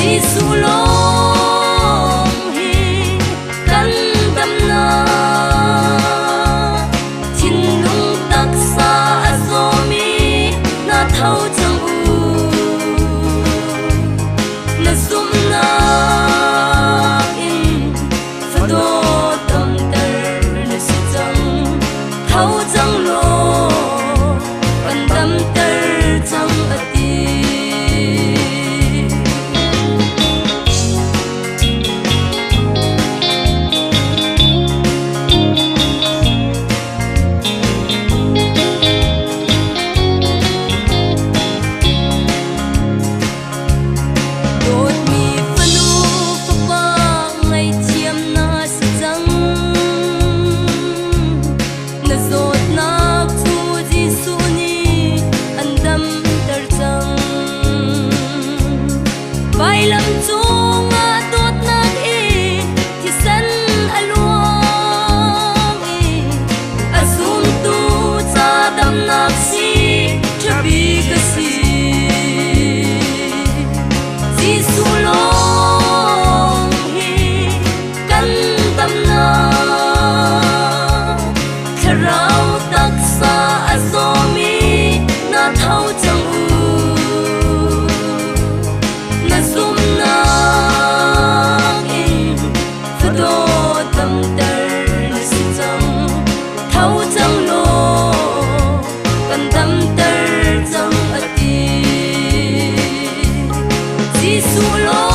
Giêsu long hi kan dam na chin lung tak sa azomi na thau chang u na zum na in fado tam ter na si chang thau chang lo kan dam ter chang ati vai lam chung a tot nak e thi san aluang e azum tu cha dam nak si chabi ka si Giêsu long hi kan dam na tharau tak sa azomi na thau chang zoom na in fado tam ter si chang thau chang lo kan tam ter chang ati Giêsu lo